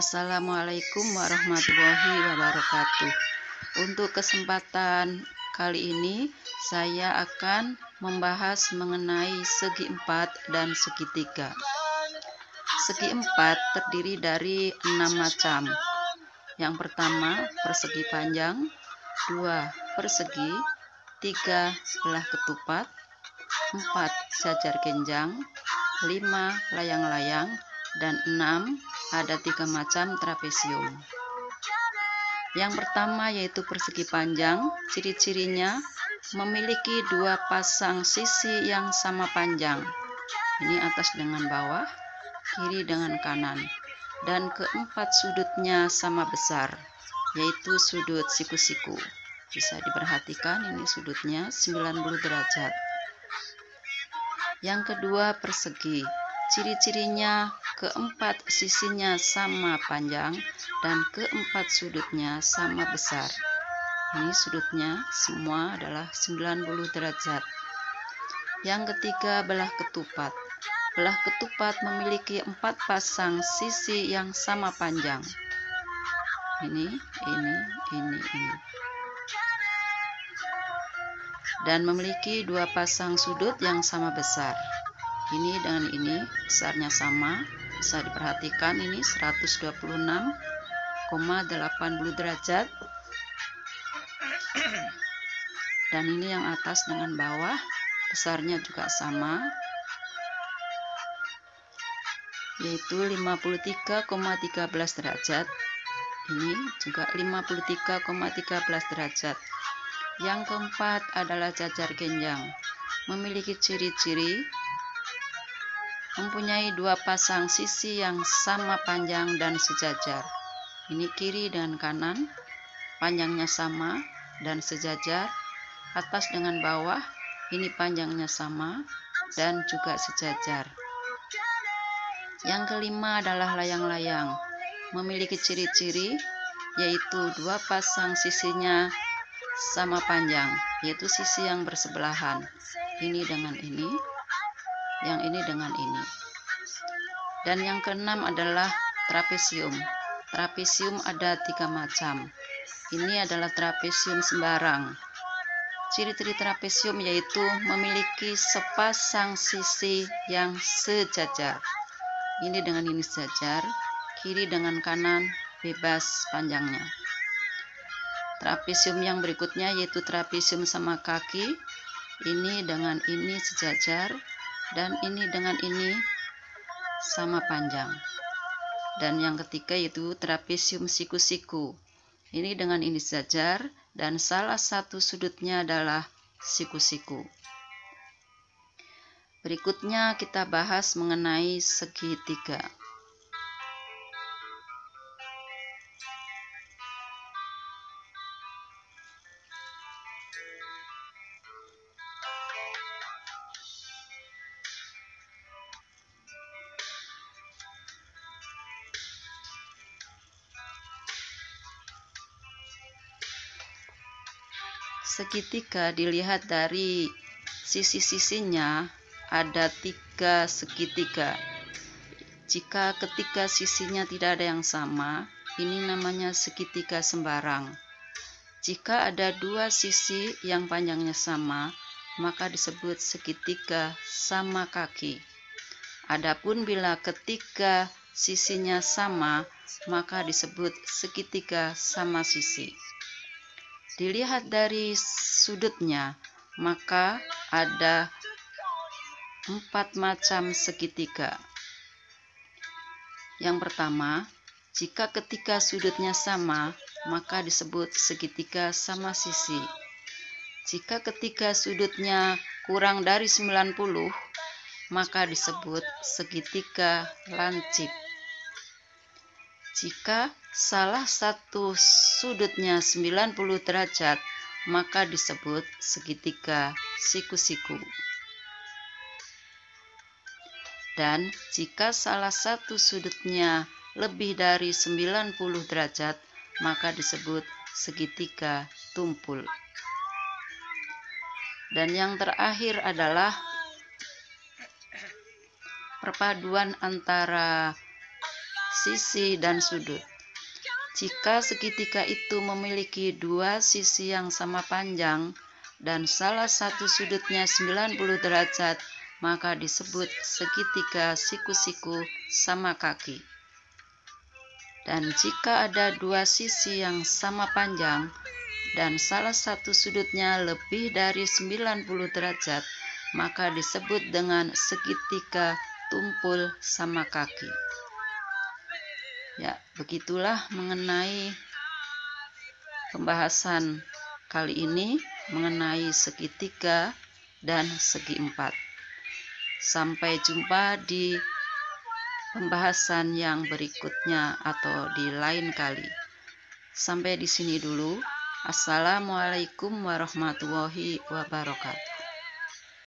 Assalamualaikum warahmatullahi wabarakatuh. Untuk kesempatan kali ini saya akan membahas mengenai segi empat dan segitiga. Segi empat terdiri dari 6 macam. Yang pertama persegi panjang, 2 persegi, 3 belah ketupat, 4 jajar genjang, 5 layang-layang, dan 6 ada 3 macam trapesium. Yang pertama yaitu persegi panjang. Ciri-cirinya memiliki 2 pasang sisi yang sama panjang. Ini atas dengan bawah, kiri dengan kanan, dan keempat sudutnya sama besar, yaitu sudut siku-siku. Bisa diperhatikan ini sudutnya 90 derajat. Yang kedua persegi. Ciri-cirinya keempat sisinya sama panjang dan keempat sudutnya sama besar. Ini sudutnya semua adalah 90 derajat. Yang ketiga belah ketupat. Belah ketupat memiliki 4 pasang sisi yang sama panjang. Ini. Dan memiliki 2 pasang sudut yang sama besar. Ini dengan ini besarnya sama, bisa diperhatikan ini 126,80 derajat, dan ini yang atas dengan bawah besarnya juga sama, yaitu 53,13 derajat. Ini juga 53,13 derajat. Yang keempat adalah jajar genjang. Memiliki ciri-ciri mempunyai 2 pasang sisi yang sama panjang dan sejajar. Ini kiri dan kanan, panjangnya sama dan sejajar. Atas dengan bawah, ini panjangnya sama dan juga sejajar. Yang kelima adalah layang-layang. Memiliki ciri-ciri yaitu 2 pasang sisinya sama panjang, yaitu sisi yang bersebelahan. Ini dengan ini, yang ini dengan ini. Dan yang keenam adalah trapesium. Trapesium ada 3 macam. Ini adalah trapesium sembarang. Ciri-ciri trapesium yaitu memiliki sepasang sisi yang sejajar. Ini dengan ini sejajar, kiri dengan kanan bebas panjangnya. Trapesium yang berikutnya yaitu trapesium sama kaki. Ini dengan ini sejajar, dan ini dengan ini sama panjang. Dan yang ketiga yaitu trapesium siku-siku. Ini dengan ini sejajar dan salah satu sudutnya adalah siku-siku. Berikutnya kita bahas mengenai segitiga. Segitiga dilihat dari sisi-sisinya, ada 3 segitiga. Jika ketiga sisinya tidak ada yang sama, ini namanya segitiga sembarang. Jika ada 2 sisi yang panjangnya sama, maka disebut segitiga sama kaki. Adapun bila ketiga sisinya sama, maka disebut segitiga sama sisi. Dilihat dari sudutnya, maka ada 4 macam segitiga. Yang pertama, jika ketiga sudutnya sama, maka disebut segitiga sama sisi. Jika ketiga sudutnya kurang dari 90, maka disebut segitiga lancip. Jika salah satu sudutnya 90 derajat, maka disebut segitiga siku-siku. Dan jika salah satu sudutnya lebih dari 90 derajat, maka disebut segitiga tumpul. Dan yang terakhir adalah perpaduan antara sisi dan sudut. Jika segitiga itu memiliki dua sisi yang sama panjang dan salah satu sudutnya 90 derajat, maka disebut segitiga siku-siku sama kaki. Dan jika ada dua sisi yang sama panjang dan salah satu sudutnya lebih dari 90 derajat, maka disebut dengan segitiga tumpul sama kaki. Ya, begitulah mengenai pembahasan kali ini mengenai segitiga dan segi empat. Sampai jumpa di pembahasan yang berikutnya atau di lain kali. Sampai di sini dulu. Assalamualaikum warahmatullahi wabarakatuh.